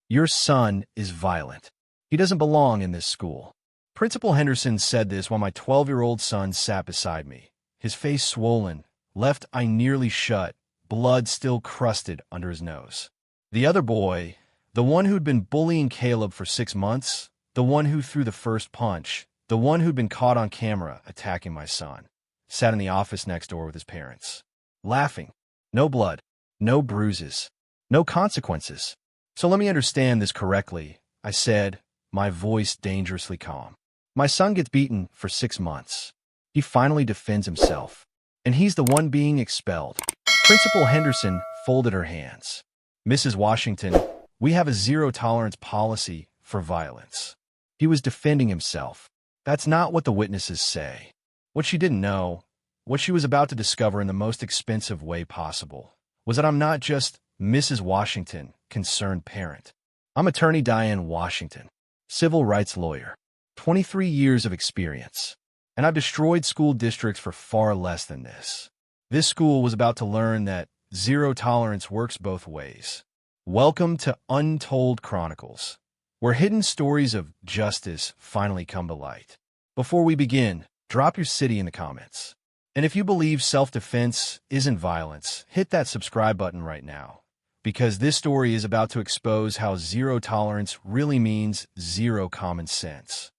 Your son is violent. He doesn't belong in this school. Principal Henderson said this while my 12-year-old son sat beside me, his face swollen, left eye nearly shut, blood still crusted under his nose. The other boy, the one who'd been bullying Caleb for 6 months, the one who threw the first punch, the one who'd been caught on camera attacking my son, sat in the office next door with his parents, laughing. No blood, no bruises, no consequences. So let me understand this correctly, I said, my voice dangerously calm. My son gets beaten for 6 months. He finally defends himself, and he's the one being expelled. Principal Henderson folded her hands. Mrs. Washington, we have a zero-tolerance policy for violence. He was defending himself. That's not what the witnesses say. What she didn't know, what she was about to discover in the most expensive way possible, was that I'm not just Mrs. Washington, concerned parent. I'm attorney Diane Washington, civil rights lawyer, 23 years of experience, and I've destroyed school districts for far less than this. This school was about to learn that zero tolerance works both ways. Welcome to Untold Chronicles, where hidden stories of justice finally come to light. Before we begin, drop your city in the comments. And if you believe self-defense isn't violence, hit that subscribe button right now, because this story is about to expose how zero tolerance really means zero common sense.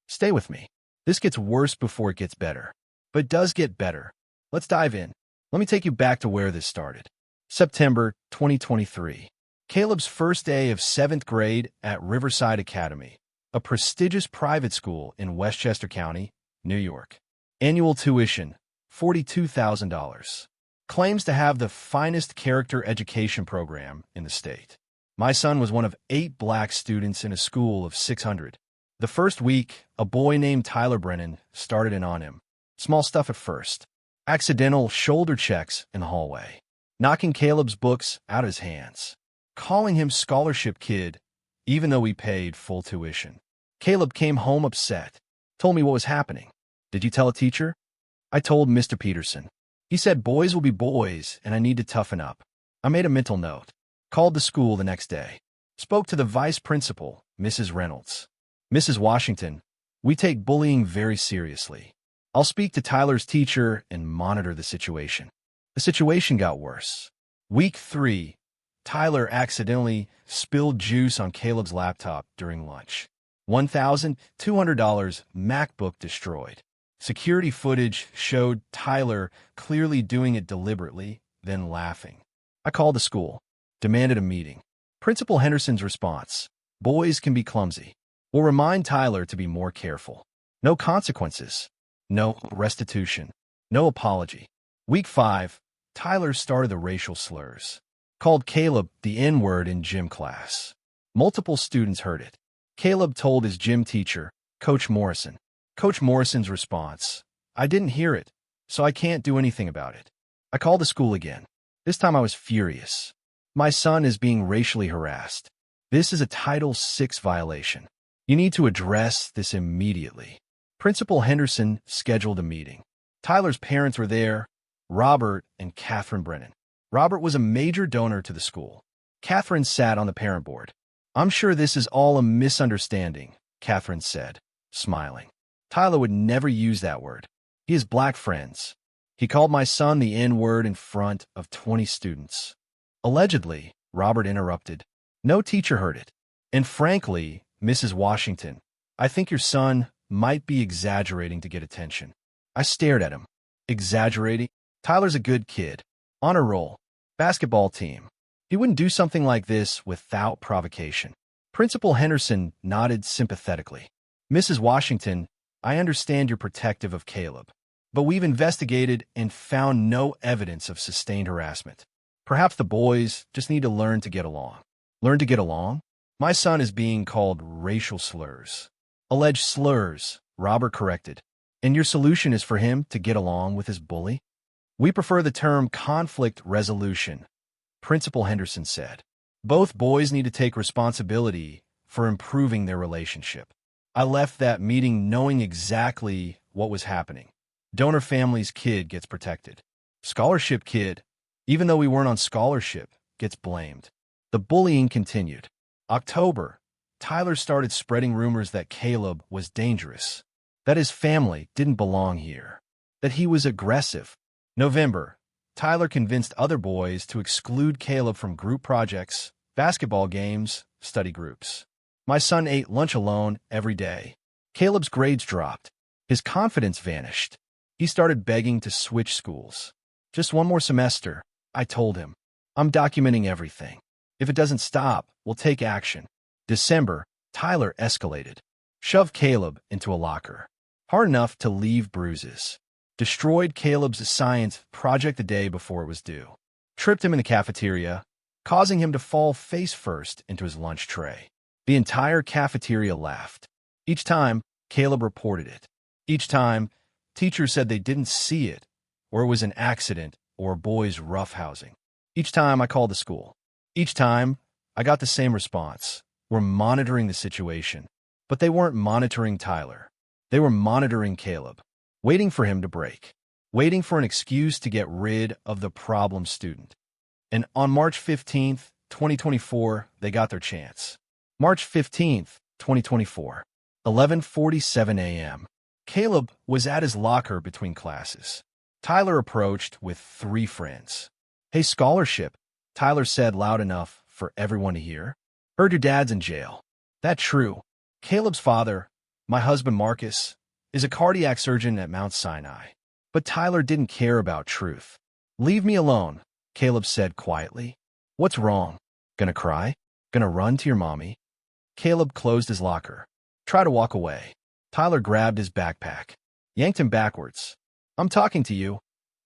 Stay with me. This gets worse before it gets better. But it does get better. Let's dive in. Let me take you back to where this started. September 2023. Caleb's first day of 7th grade at Riverside Academy, a prestigious private school in Westchester County, New York. Annual tuition, $42,000. Claims to have the finest character education program in the state. My son was one of 8 black students in a school of 600. The first week, a boy named Tyler Brennan started in on him. Small stuff at first. Accidental shoulder checks in the hallway. Knocking Caleb's books out of his hands. Calling him scholarship kid, even though we paid full tuition. Caleb came home upset. Told me what was happening. Did you tell a teacher? I told Mr. Peterson. He said boys will be boys and I need to toughen up. I made a mental note. Called the school the next day. Spoke to the vice principal, Mrs. Reynolds. Mrs. Washington, we take bullying very seriously. I'll speak to Tyler's teacher and monitor the situation. The situation got worse. Week 3, Tyler accidentally spilled juice on Caleb's laptop during lunch. $1,200 MacBook destroyed. Security footage showed Tyler clearly doing it deliberately, then laughing. I called the school, demanded a meeting. Principal Henderson's response, boys can be clumsy. We'll remind Tyler to be more careful. No consequences. No restitution. No apology. Week 5, Tyler started the racial slurs. Called Caleb the N-word in gym class. Multiple students heard it. Caleb told his gym teacher, Coach Morrison. Coach Morrison's response, I didn't hear it, so I can't do anything about it. I called the school again. This time I was furious. My son is being racially harassed. This is a Title VI violation. You need to address this immediately. Principal Henderson scheduled a meeting. Tyler's parents were there, Robert and Catherine Brennan. Robert was a major donor to the school. Catherine sat on the parent board. I'm sure this is all a misunderstanding, Catherine said, smiling. Tyler would never use that word. He has black friends. He called my son the N-word in front of 20 students. Allegedly, Robert interrupted. No teacher heard it. And frankly, Mrs. Washington, I think your son might be exaggerating to get attention. I stared at him. Exaggerating? Tyler's a good kid. Honor roll. Basketball team. He wouldn't do something like this without provocation. Principal Henderson nodded sympathetically. Mrs. Washington, I understand you're protective of Caleb, but we've investigated and found no evidence of sustained harassment. Perhaps the boys just need to learn to get along. Learn to get along? My son is being called racial slurs. Alleged slurs, Robert corrected. And your solution is for him to get along with his bully? We prefer the term conflict resolution, Principal Henderson said. Both boys need to take responsibility for improving their relationship. I left that meeting knowing exactly what was happening. Donor family's kid gets protected. Scholarship kid, even though we weren't on scholarship, gets blamed. The bullying continued. October, Tyler started spreading rumors that Caleb was dangerous, that his family didn't belong here, that he was aggressive. November, Tyler convinced other boys to exclude Caleb from group projects, basketball games, study groups. My son ate lunch alone every day. Caleb's grades dropped. His confidence vanished. He started begging to switch schools. Just one more semester, I told him. I'm documenting everything. If it doesn't stop, we'll take action. December, Tyler escalated. Shoved Caleb into a locker. Hard enough to leave bruises. Destroyed Caleb's science project the day before it was due. Tripped him in the cafeteria, causing him to fall face first into his lunch tray. The entire cafeteria laughed. Each time, Caleb reported it. Each time, teachers said they didn't see it, or it was an accident, or a boy's roughhousing. Each time I called the school. Each time, I got the same response. We're monitoring the situation. But they weren't monitoring Tyler. They were monitoring Caleb, waiting for him to break, waiting for an excuse to get rid of the problem student. And on March 15th, 2024, they got their chance. March 15th, 2024, 11:47 a.m. Caleb was at his locker between classes. Tyler approached with 3 friends. Hey, scholarship, Tyler said loud enough for everyone to hear. Heard your dad's in jail. That's true. Caleb's father, my husband Marcus, is a cardiac surgeon at Mount Sinai. But Tyler didn't care about truth. Leave me alone, Caleb said quietly. What's wrong? Gonna cry? Gonna run to your mommy? Caleb closed his locker. Try to walk away. Tyler grabbed his backpack, yanked him backwards. I'm talking to you.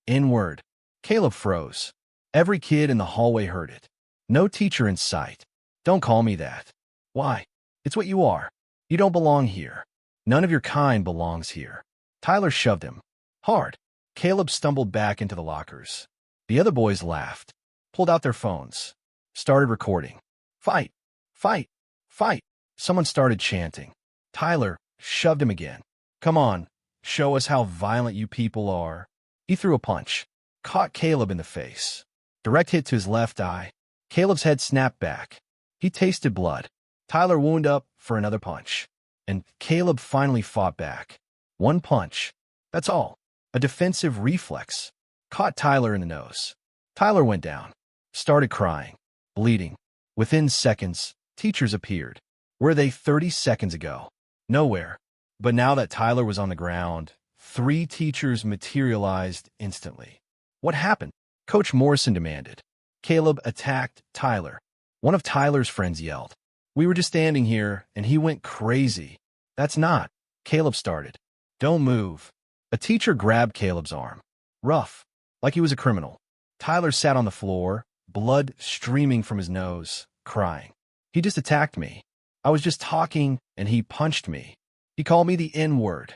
N-word. Caleb froze. Every kid in the hallway heard it. No teacher in sight. Don't call me that. Why? It's what you are. You don't belong here. None of your kind belongs here. Tyler shoved him. Hard. Caleb stumbled back into the lockers. The other boys laughed, pulled out their phones, started recording. Fight! Fight! Fight! Someone started chanting. Tyler shoved him again. Come on, show us how violent you people are. He threw a punch, caught Caleb in the face. Direct hit to his left eye. Caleb's head snapped back. He tasted blood. Tyler wound up for another punch. And Caleb finally fought back. One punch. That's all. A defensive reflex. Caught Tyler in the nose. Tyler went down. Started crying. Bleeding. Within seconds, teachers appeared. Were they 30 seconds ago? Nowhere. But now that Tyler was on the ground, 3 teachers materialized instantly. What happened? Coach Morrison demanded. Caleb attacked Tyler. One of Tyler's friends yelled. We were just standing here, and he went crazy. That's not. Caleb started. Don't move. A teacher grabbed Caleb's arm. Rough. Like he was a criminal. Tyler sat on the floor, blood streaming from his nose, crying. He just attacked me. I was just talking, and he punched me. He called me the N-word.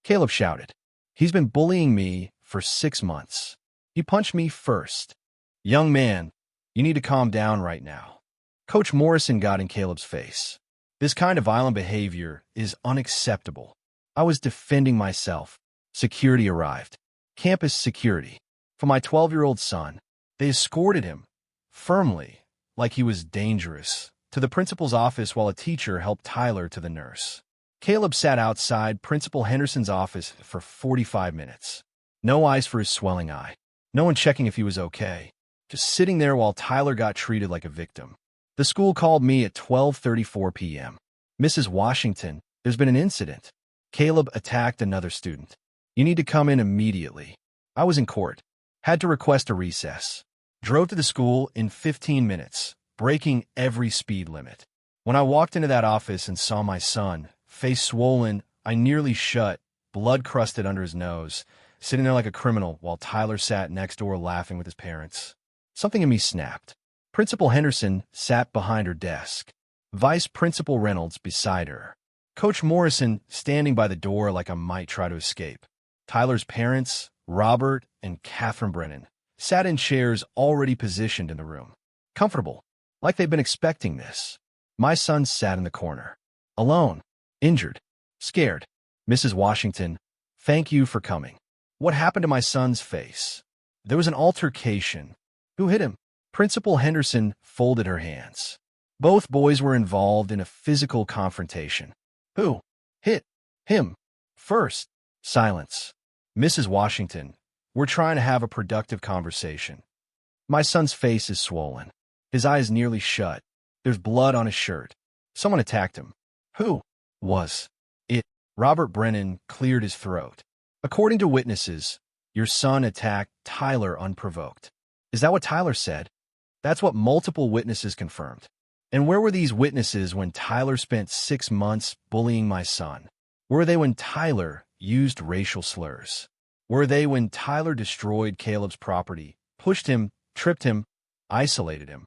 Caleb shouted. He's been bullying me for 6 months. He punched me first. Young man, you need to calm down right now. Coach Morrison got in Caleb's face. This kind of violent behavior is unacceptable. I was defending myself. Security arrived. Campus security. For my 12-year-old son, they escorted him, firmly, like he was dangerous, to the principal's office while a teacher helped Tyler to the nurse. Caleb sat outside Principal Henderson's office for 45 minutes. No ice for his swelling eye. No one checking if he was okay. Just sitting there while Tyler got treated like a victim. The school called me at 12:34 p.m. Mrs. Washington, there's been an incident. Caleb attacked another student. You need to come in immediately. I was in court. Had to request a recess. Drove to the school in 15 minutes, breaking every speed limit. When I walked into that office and saw my son, face swollen, I nearly shut, blood crusted under his nose, sitting there like a criminal while Tyler sat next door laughing with his parents. Something in me snapped. Principal Henderson sat behind her desk. Vice Principal Reynolds beside her. Coach Morrison standing by the door like I might try to escape. Tyler's parents, Robert and Catherine Brennan, sat in chairs already positioned in the room. Comfortable, like they'd been expecting this. My son sat in the corner. Alone, injured, scared. Mrs. Washington, thank you for coming. What happened to my son's face? There was an altercation. Who hit him? Principal Henderson folded her hands. Both boys were involved in a physical confrontation. Who hit him first? Silence. Mrs. Washington, we're trying to have a productive conversation. My son's face is swollen. His eyes nearly shut. There's blood on his shirt. Someone attacked him. Who was it? Robert Brennan cleared his throat. According to witnesses, your son attacked Tyler unprovoked. Is that what Tyler said? That's what multiple witnesses confirmed. And where were these witnesses when Tyler spent 6 months bullying my son? Were they when Tyler used racial slurs? Were they when Tyler destroyed Caleb's property, pushed him, tripped him, isolated him?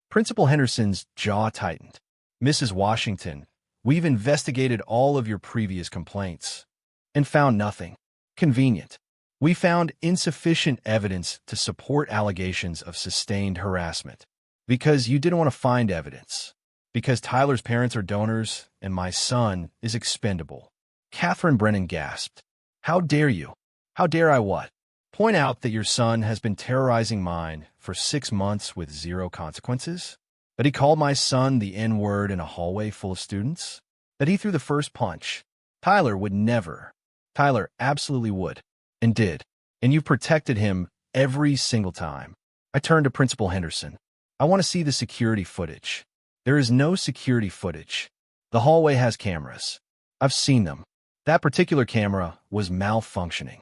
Principal Henderson's jaw tightened. Mrs. Washington, we've investigated all of your previous complaints and found nothing. Convenient. We found insufficient evidence to support allegations of sustained harassment. Because you didn't want to find evidence. Because Tyler's parents are donors and my son is expendable. Catherine Brennan gasped. How dare you? How dare I what? Point out that your son has been terrorizing mine for 6 months with 0 consequences? That he called my son the N-word in a hallway full of students? That he threw the first punch? Tyler would never. Tyler absolutely would. And did. And you protected him every single time. I turned to Principal Henderson. I want to see the security footage. There is no security footage. The hallway has cameras. I've seen them. That particular camera was malfunctioning.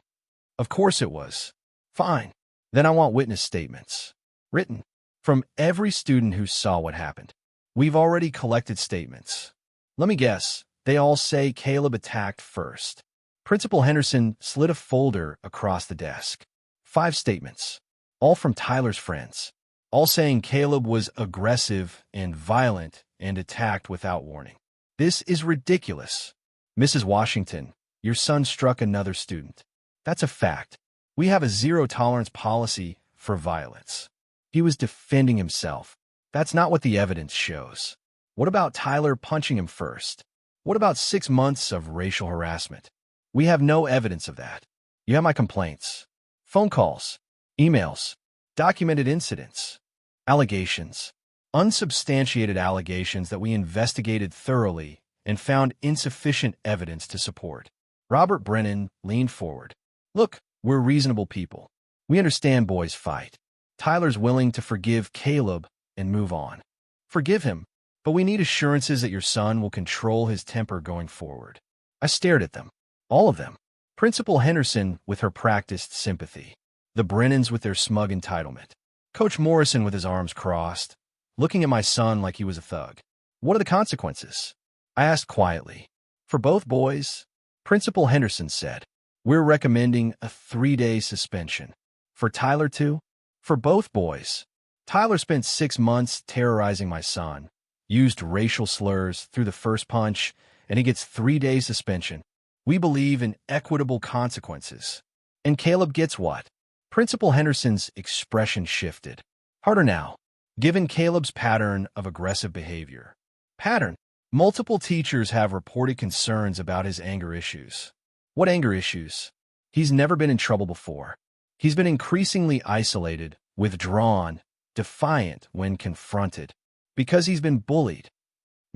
Of course it was. Fine. Then I want witness statements. Written. From every student who saw what happened. We've already collected statements. Let me guess. They all say Caleb attacked first. Principal Henderson slid a folder across the desk. 5 statements. All from Tyler's friends. All saying Caleb was aggressive and violent and attacked without warning. This is ridiculous. Mrs. Washington, your son struck another student. That's a fact. We have a zero-tolerance policy for violence. He was defending himself. That's not what the evidence shows. What about Tyler punching him first? What about 6 months of racial harassment? We have no evidence of that. You have my complaints. Phone calls, emails, documented incidents, allegations, unsubstantiated allegations that we investigated thoroughly and found insufficient evidence to support. Robert Brennan leaned forward. Look, we're reasonable people. We understand boys fight. Tyler's willing to forgive Caleb and move on. Forgive him, but we need assurances that your son will control his temper going forward. I stared at them. All of them. Principal Henderson with her practiced sympathy. The Brennans with their smug entitlement. Coach Morrison with his arms crossed, looking at my son like he was a thug. What are the consequences? I asked quietly. For both boys, Principal Henderson said, we're recommending a 3-day suspension. For Tyler too? For both boys. Tyler spent 6 months terrorizing my son, used racial slurs, threw the first punch, and he gets 3-day suspension. We believe in equitable consequences. And Caleb gets what? Principal Henderson's expression shifted. Harder now, given Caleb's pattern of aggressive behavior. Pattern. Multiple teachers have reported concerns about his anger issues. What anger issues? He's never been in trouble before. He's been increasingly isolated, withdrawn, defiant when confronted. Because he's been bullied.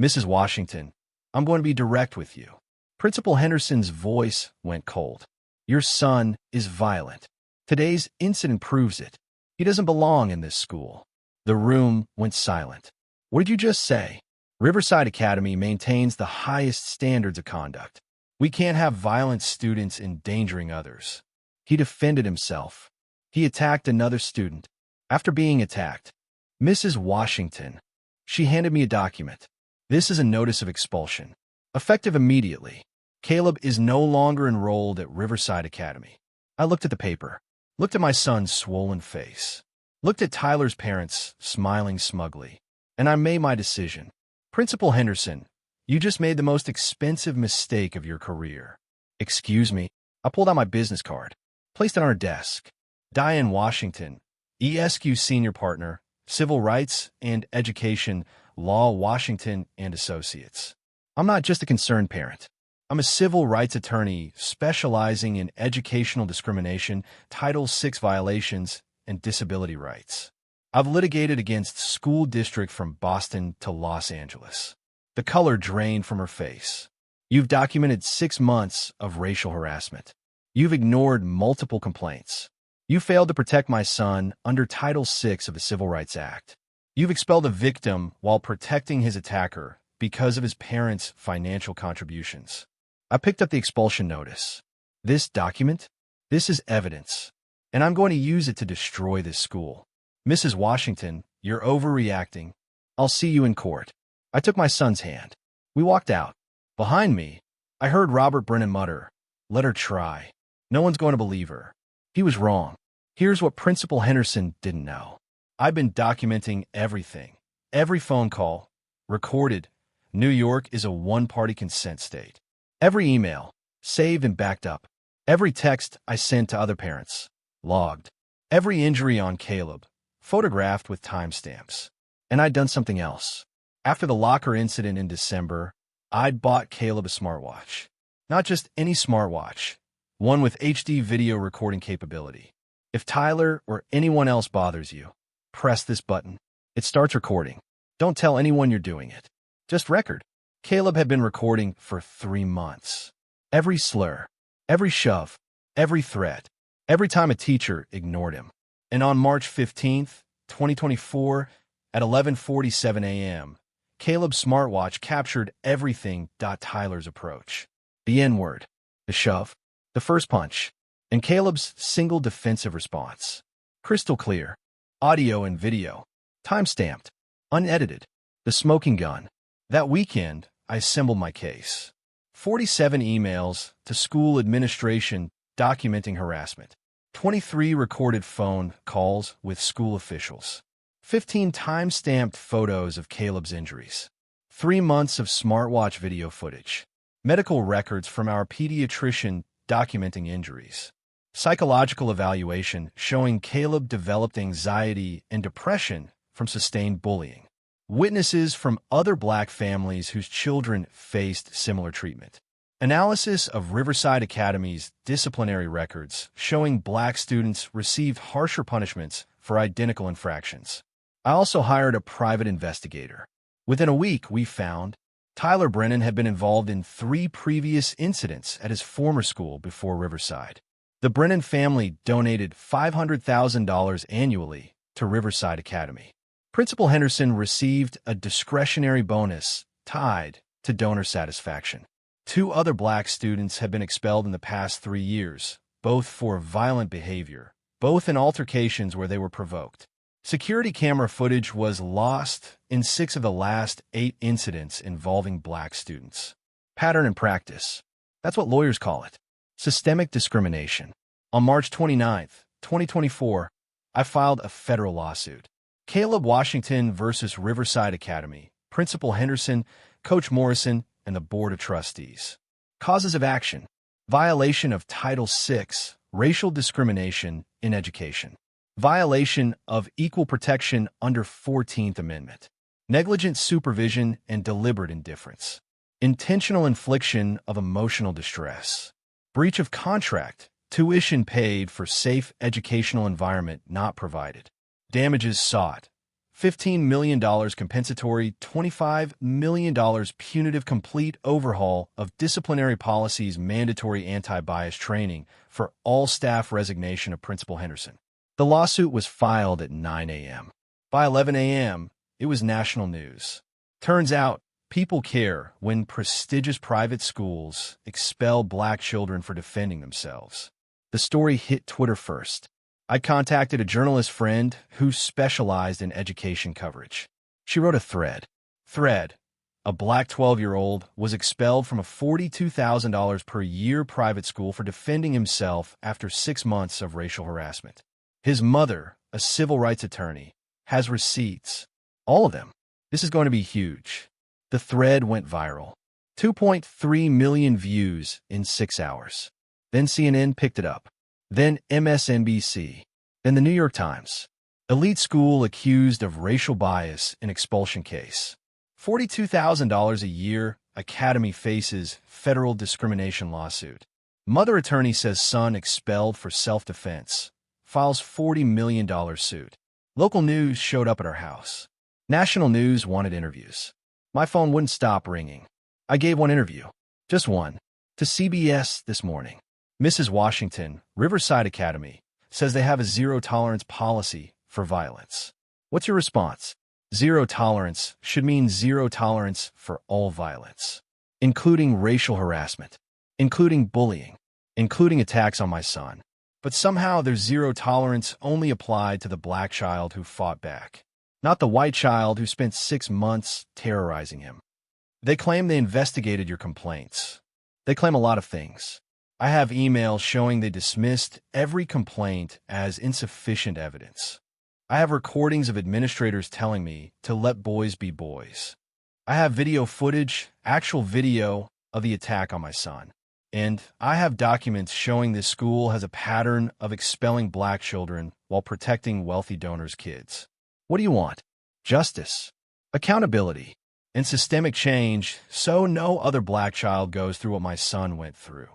Mrs. Washington, I'm going to be direct with you. Principal Henderson's voice went cold. Your son is violent. Today's incident proves it. He doesn't belong in this school. The room went silent. What did you just say? Riverside Academy maintains the highest standards of conduct. We can't have violent students endangering others. He defended himself. He attacked another student. After being attacked, Mrs. Washington, she handed me a document. This is a notice of expulsion. Effective immediately. Caleb is no longer enrolled at Riverside Academy. I looked at the paper, looked at my son's swollen face, looked at Tyler's parents smiling smugly, and I made my decision. Principal Henderson, you just made the most expensive mistake of your career. Excuse me. I pulled out my business card, placed it on her desk. Diane Washington, ESQ Senior Partner, Civil Rights and Education, Law Washington and Associates. I'm not just a concerned parent. I'm a civil rights attorney specializing in educational discrimination, Title VI violations, and disability rights. I've litigated against school district from Boston to Los Angeles. The color drained from her face. You've documented 6 months of racial harassment. You've ignored multiple complaints. You failed to protect my son under Title VI of the Civil Rights Act. You've expelled a victim while protecting his attacker because of his parents' financial contributions. I picked up the expulsion notice. This document? This is evidence, and I'm going to use it to destroy this school. Mrs. Washington, you're overreacting. I'll see you in court. I took my son's hand. We walked out. Behind me, I heard Robert Brennan mutter, "Let her try. No one's going to believe her." He was wrong. Here's what Principal Henderson didn't know. I've been documenting everything. Every phone call, recorded. New York is a one-party consent state. Every email, saved and backed up. Every text I sent to other parents, logged. Every injury on Caleb, photographed with timestamps. And I'd done something else. After the locker incident in December, I'd bought Caleb a smartwatch. Not just any smartwatch, one with HD video recording capability. If Tyler or anyone else bothers you, press this button. It starts recording. Don't tell anyone you're doing it. Just record. Caleb had been recording for 3 months. Every slur, every shove, every threat, every time a teacher ignored him. And on March 15th, 2024, at 11:47 a.m., Caleb's smartwatch captured everything. Tyler's approach. The N-word, the shove, the first punch, and Caleb's single defensive response. Crystal clear. Audio and video. Time-stamped. Unedited. The smoking gun. That weekend, I assembled my case. 47 emails to school administration documenting harassment. 23 recorded phone calls with school officials. 15 time-stamped photos of Caleb's injuries. 3 months of smartwatch video footage. Medical records from our pediatrician documenting injuries. Psychological evaluation showing Caleb developed anxiety and depression from sustained bullying. Witnesses from other Black families whose children faced similar treatment. Analysis of Riverside Academy's disciplinary records showing Black students received harsher punishments for identical infractions. I also hired a private investigator. Within a week, we found Tyler Brennan had been involved in 3 previous incidents at his former school before Riverside. The Brennan family donated $500,000 annually to Riverside Academy. Principal Henderson received a discretionary bonus tied to donor satisfaction. 2 other Black students have been expelled in the past 3 years, both for violent behavior, both in altercations where they were provoked. Security camera footage was lost in 6 of the last 8 incidents involving Black students. Pattern and practice. That's what lawyers call it. Systemic discrimination. On March 29, 2024, I filed a federal lawsuit. Caleb Washington versus Riverside Academy, Principal Henderson, Coach Morrison, and the Board of Trustees. Causes of action. Violation of Title VI, racial discrimination in education. Violation of equal protection under 14th Amendment. Negligent supervision and deliberate indifference. Intentional infliction of emotional distress. Breach of contract. Tuition paid for safe educational environment not provided. Damages sought. $15 million compensatory, $25 million punitive complete overhaul of disciplinary policies, mandatory anti-bias training for all staff, resignation of Principal Henderson. The lawsuit was filed at 9 a.m. By 11 a.m., it was national news. Turns out, people care when prestigious private schools expel Black children for defending themselves. The story hit Twitter first. I contacted a journalist friend who specialized in education coverage. She wrote a thread. A Black 12-year-old was expelled from a $42,000 per year private school for defending himself after 6 months of racial harassment. His mother, a civil rights attorney, has receipts. All of them. This is going to be huge. The thread went viral. 2.3 million views in 6 hours. Then CNN picked it up. Then MSNBC. Then the New York Times. Elite school accused of racial bias in expulsion case. $42,000 a year, academy faces federal discrimination lawsuit. Mother attorney says son expelled for self-defense. Files $40 million suit. Local news showed up at our house. National news wanted interviews. My phone wouldn't stop ringing. I gave one interview. Just one. To CBS this morning. Mrs. Washington, Riverside Academy, says they have a zero-tolerance policy for violence. What's your response? Zero tolerance should mean zero tolerance for all violence, including racial harassment, including bullying, including attacks on my son. But somehow there's zero tolerance only applied to the black child who fought back, not the white child who spent 6 months terrorizing him. They claim they investigated your complaints. They claim a lot of things. I have emails showing they dismissed every complaint as insufficient evidence. I have recordings of administrators telling me to let boys be boys. I have video footage, actual video of the attack on my son. And I have documents showing this school has a pattern of expelling black children while protecting wealthy donors' kids. What do you want? Justice, accountability, and systemic change so no other black child goes through what my son went through.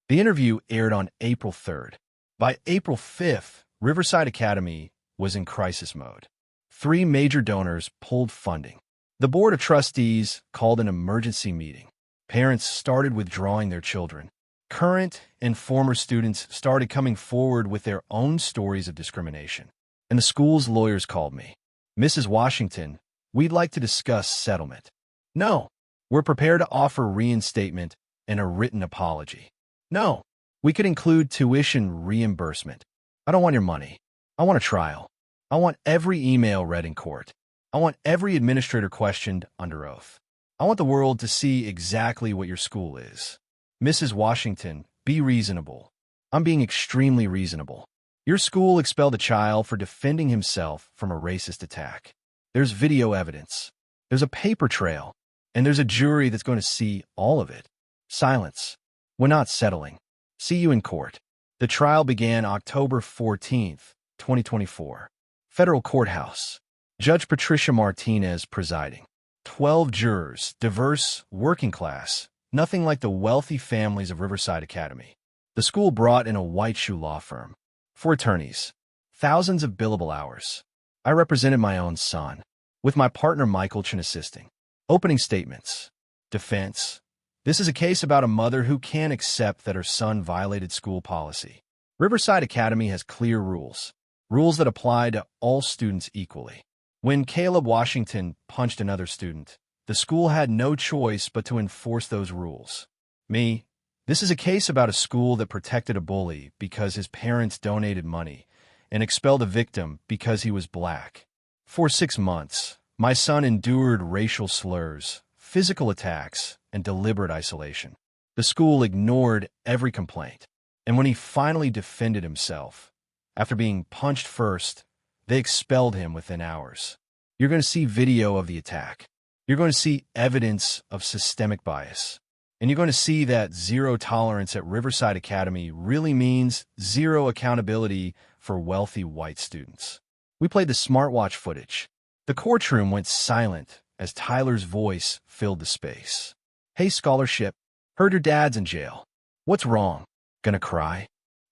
The interview aired on April 3rd. By April 5th, Riverside Academy was in crisis mode. 3 major donors pulled funding. The Board of Trustees called an emergency meeting. Parents started withdrawing their children. Current and former students started coming forward with their own stories of discrimination. And the school's lawyers called me. Mrs. Washington, we'd like to discuss settlement. No, we're prepared to offer reinstatement and a written apology. No, we could include tuition reimbursement. I don't want your money. I want a trial. I want every email read in court. I want every administrator questioned under oath. I want the world to see exactly what your school is. Mrs. Washington, be reasonable. I'm being extremely reasonable. Your school expelled a child for defending himself from a racist attack. There's video evidence. There's a paper trail. And there's a jury that's going to see all of it. Silence. We're not settling. See you in court. The trial began October 14th, 2024. Federal Courthouse. Judge Patricia Martinez presiding. 12 jurors, diverse, working class, nothing like the wealthy families of Riverside Academy. The school brought in a white shoe law firm. 4 attorneys. Thousands of billable hours. I represented my own son, with my partner Michael Chin assisting. Opening statements. Defense. This is a case about a mother who can't accept that her son violated school policy. Riverside Academy has clear rules. Rules that apply to all students equally. When Caleb Washington punched another student, the school had no choice but to enforce those rules. Me, this is a case about a school that protected a bully because his parents donated money and expelled a victim because he was black. For 6 months, my son endured racial slurs, physical attacks, and deliberate isolation. The school ignored every complaint. And when he finally defended himself, after being punched first, they expelled him within hours. You're going to see video of the attack. You're going to see evidence of systemic bias. And you're going to see that zero tolerance at Riverside Academy really means zero accountability for wealthy white students. We played the Smartwatch footage. The courtroom went silent as Tyler's voice filled the space. Hey, scholarship. Heard your dad's in jail. What's wrong? Gonna cry?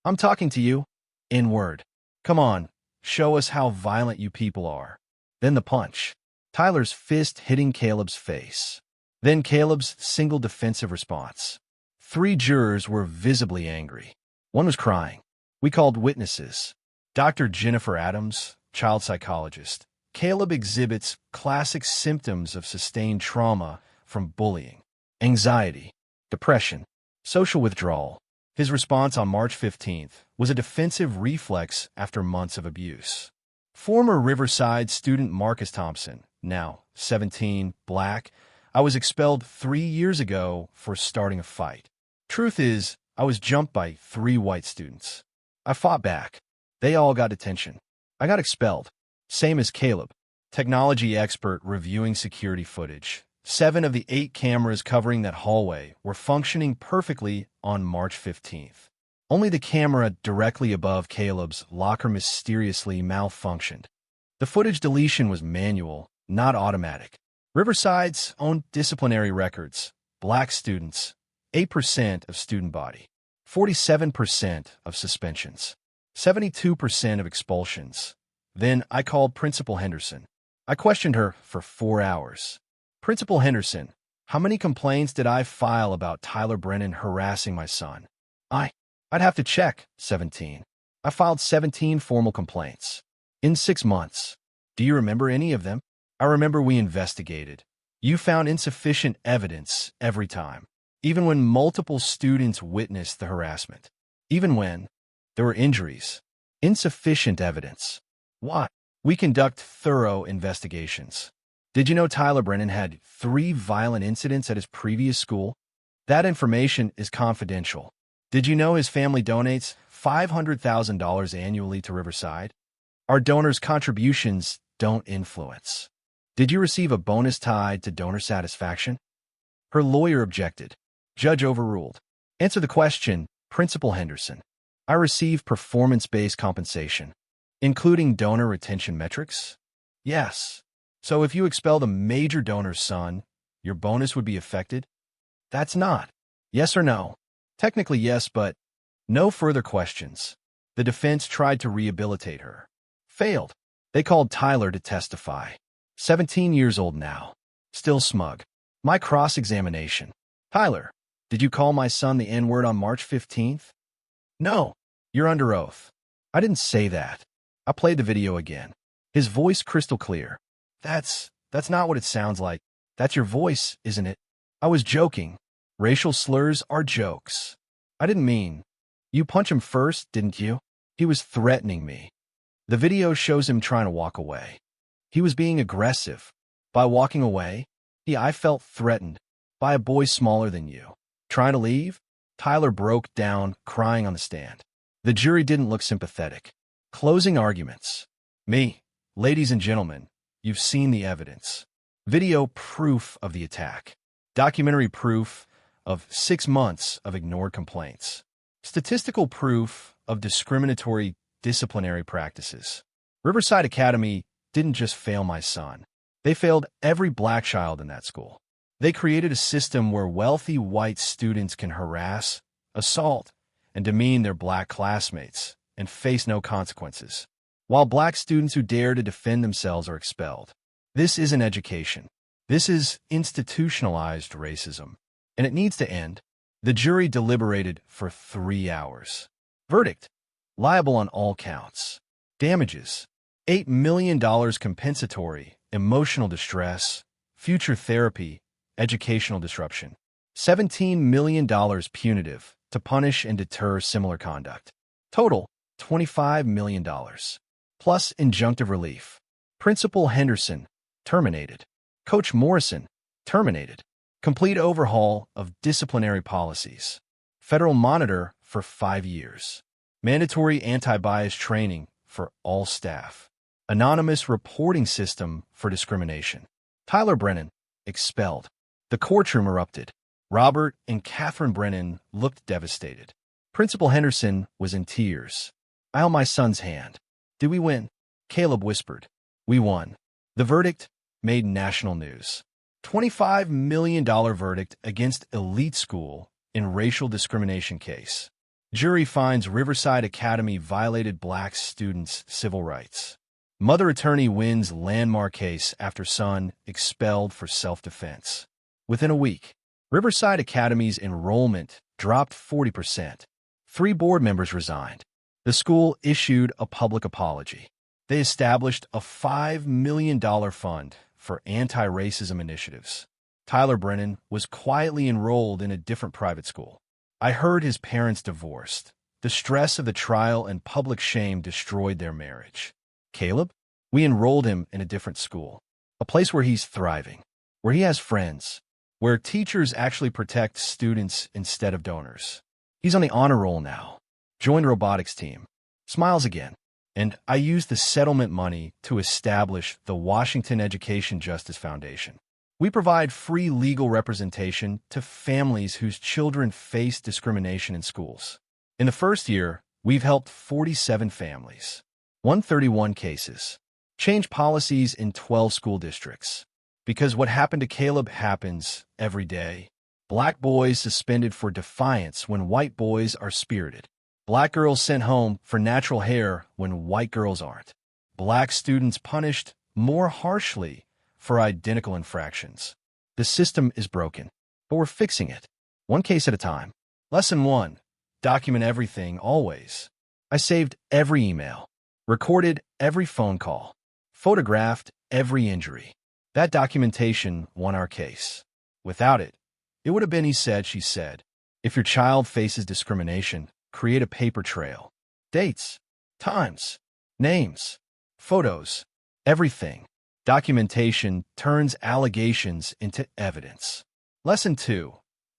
I'm talking to you. N-word. Come on, show us how violent you people are. Then the punch. Tyler's fist hitting Caleb's face. Then Caleb's single defensive response. 3 jurors were visibly angry. One was crying. We called witnesses. Dr. Jennifer Adams, child psychologist. Caleb exhibits classic symptoms of sustained trauma from bullying, anxiety, depression, social withdrawal. His response on March 15th was a defensive reflex after months of abuse. Former Riverside student Marcus Thompson, now 17, black, I was expelled 3 years ago for starting a fight. Truth is, I was jumped by 3 white students. I fought back. They all got detention. I got expelled. Same as Caleb, technology expert reviewing security footage. 7 of the 8 cameras covering that hallway were functioning perfectly on March 15th. Only the camera directly above Caleb's locker mysteriously malfunctioned. The footage deletion was manual, not automatic. Riverside's own disciplinary records: black students, 8% of student body, 47% of suspensions, 72% of expulsions, Then I called Principal Henderson. I questioned her for 4 hours. Principal Henderson, how many complaints did I file about Tyler Brennan harassing my son? I'd have to check. 17. I filed 17 formal complaints. In 6 months. Do you remember any of them? I remember we investigated. You found insufficient evidence every time, even when multiple students witnessed the harassment. Even when there were injuries. Insufficient evidence. Why? We conduct thorough investigations. Did you know Tyler Brennan had 3 violent incidents at his previous school? That information is confidential. Did you know his family donates $500,000 annually to Riverside? Our donors' contributions don't influence. Did you receive a bonus tied to donor satisfaction? Her lawyer objected. Judge overruled. Answer the question, Principal Henderson. I receive performance-based compensation, including donor retention metrics? Yes. So if you expelled a major donor's son, your bonus would be affected? That's not. Yes or no? Technically yes, but no further questions. The defense tried to rehabilitate her. Failed. They called Tyler to testify. 17 years old now. Still smug. My cross-examination. Tyler, did you call my son the N-word on March 15th? No. You're under oath. I didn't say that. I played the video again. His voice crystal clear. That's not what it sounds like. That's your voice, isn't it? I was joking. Racial slurs are jokes. I didn't mean. You punch him first, didn't you? He was threatening me. The video shows him trying to walk away. He was being aggressive. By walking away, I felt threatened by a boy smaller than you. Trying to leave? Tyler broke down, crying on the stand. The jury didn't look sympathetic. Closing arguments. Me, ladies and gentlemen, you've seen the evidence. Video proof of the attack. Documentary proof of 6 months of ignored complaints. Statistical proof of discriminatory disciplinary practices. Riverside Academy didn't just fail my son. They failed every black child in that school. They created a system where wealthy white students can harass, assault, and demean their black classmates and face no consequences, while black students who dare to defend themselves are expelled. This isn't education. This is institutionalized racism, and it needs to end. The jury deliberated for 3 hours. Verdict: liable on all counts. Damages: $8 million compensatory, emotional distress, future therapy, educational disruption. $17 million punitive to punish and deter similar conduct. Total, $25 million. Plus injunctive relief. Principal Henderson, terminated. Coach Morrison, terminated. Complete overhaul of disciplinary policies. Federal monitor for 5 years. Mandatory anti-bias training for all staff. Anonymous reporting system for discrimination. Tyler Brennan, expelled. The courtroom erupted. Robert and Catherine Brennan looked devastated. Principal Henderson was in tears. I held my son's hand. Did we win? Caleb whispered. We won. The verdict made national news. $25 million verdict against elite school in racial discrimination case. Jury finds Riverside Academy violated black students' civil rights. Mother attorney wins landmark case after son expelled for self-defense. Within a week, Riverside Academy's enrollment dropped 40%. 3 board members resigned. The school issued a public apology. They established a $5 million fund for anti-racism initiatives. Tyler Brennan was quietly enrolled in a different private school. I heard his parents divorced. The stress of the trial and public shame destroyed their marriage. Caleb? We enrolled him in a different school. A place where he's thriving, where he has friends, where teachers actually protect students instead of donors. He's on the honor roll now. Joined robotics team. Smiles again. And I used the settlement money to establish the Washington Education Justice Foundation. We provide free legal representation to families whose children face discrimination in schools. In the first year, we've helped 47 families. 131 cases. Change policies in 12 school districts. Because what happened to Caleb happens every day. Black boys suspended for defiance when white boys are spirited. Black girls sent home for natural hair when white girls aren't. Black students punished more harshly for identical infractions. The system is broken, but we're fixing it, one case at a time. Lesson 1. Document everything, always. I saved every email, recorded every phone call, photographed every injury. That documentation won our case. Without it, it would have been he said, she said. If your child faces discrimination, create a paper trail. Dates, times, names, photos, everything. Documentation turns allegations into evidence. Lesson 2.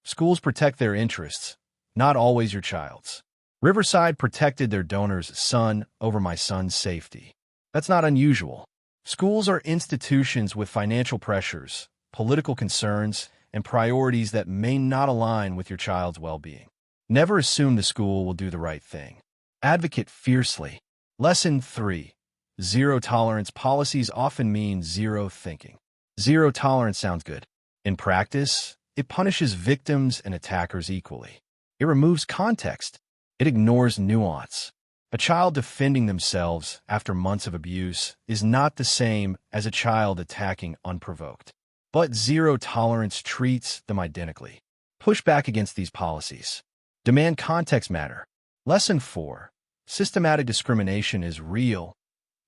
Schools protect their interests, not always your child's. Riverside protected their donor's son over my son's safety. That's not unusual. Schools are institutions with financial pressures, political concerns, and priorities that may not align with your child's well-being. Never assume the school will do the right thing. Advocate fiercely. Lesson 3. Zero tolerance policies often mean zero thinking. Zero tolerance sounds good. In practice, it punishes victims and attackers equally. It removes context. It ignores nuance. A child defending themselves after months of abuse is not the same as a child attacking unprovoked. But zero tolerance treats them identically. Push back against these policies. Demand context matter. Lesson 4. Systematic discrimination is real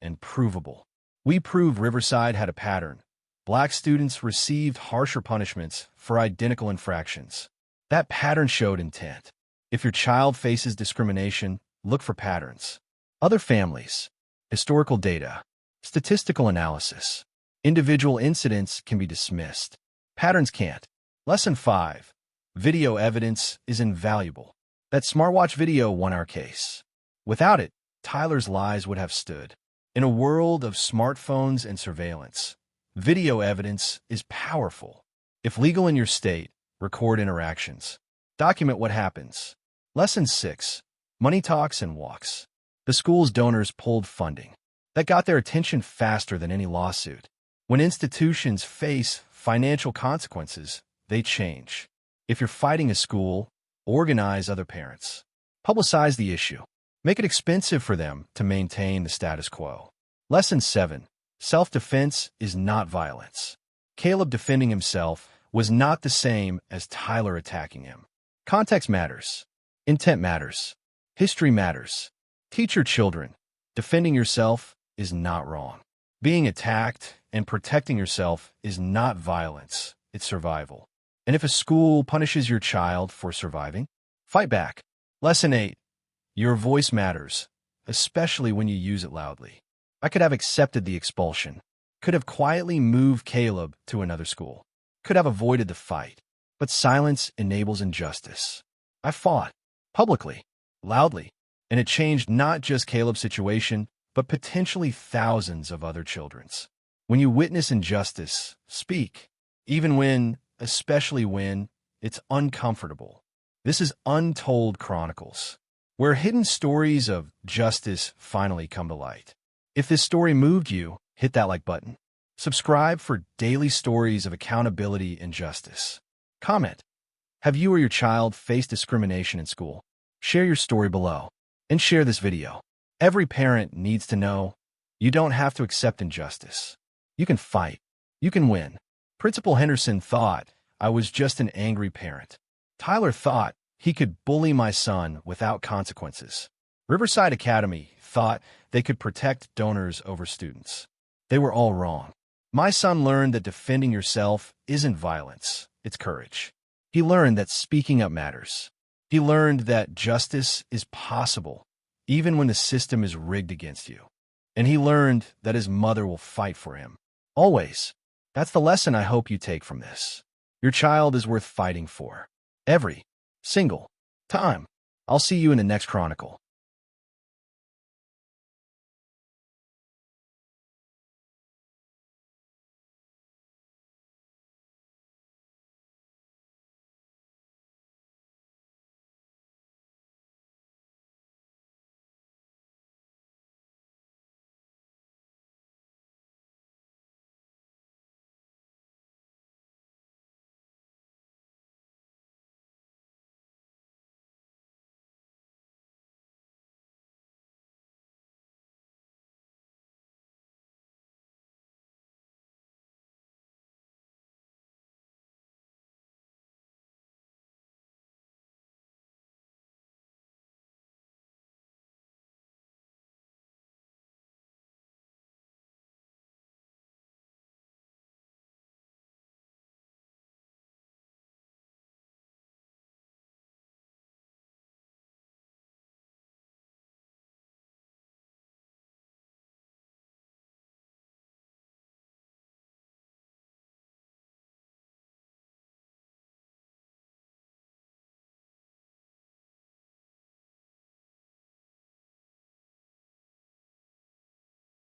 and provable. We prove Riverside had a pattern. Black students received harsher punishments for identical infractions. That pattern showed intent. If your child faces discrimination, look for patterns. Other families, historical data, statistical analysis. Individual incidents can be dismissed. Patterns can't. Lesson 5. Video evidence is invaluable. That Smartwatch video won our case. Without it, Tyler's lies would have stood. In a world of smartphones and surveillance, video evidence is powerful. If legal in your state, record interactions. Document what happens. Lesson 6. Money talks and walks. The school's donors pulled funding. That got their attention faster than any lawsuit. When institutions face financial consequences, they change. If you're fighting a school, organize other parents. Publicize the issue. Make it expensive for them to maintain the status quo. Lesson 7. Self-defense is not violence. Caleb defending himself was not the same as Tyler attacking him. Context matters. Intent matters. History matters. Teach your children. Defending yourself is not wrong. Being attacked and protecting yourself is not violence. It's survival. And if a school punishes your child for surviving, fight back. Lesson 8. Your voice matters, especially when you use it loudly. I could have accepted the expulsion. Could have quietly moved Caleb to another school. Could have avoided the fight. But silence enables injustice. I fought. Publicly. Loudly. And it changed not just Caleb's situation, but potentially thousands of other children's. When you witness injustice, speak. Even when, especially when, it's uncomfortable. This is Untold Chronicles, where hidden stories of justice finally come to light. If this story moved you, hit that like button. Subscribe for daily stories of accountability and justice. Comment. Have you or your child faced discrimination in school? Share your story below. And share this video. Every parent needs to know you don't have to accept injustice. You can fight. You can win. Principal Henderson thought I was just an angry parent. Tyler thought he could bully my son without consequences. Riverside Academy thought they could protect donors over students. They were all wrong. My son learned that defending yourself isn't violence, it's courage. He learned that speaking up matters. He learned that justice is possible, even when the system is rigged against you. And he learned that his mother will fight for him. Always. That's the lesson I hope you take from this. Your child is worth fighting for. Every single time. I'll see you in the next Chronicle.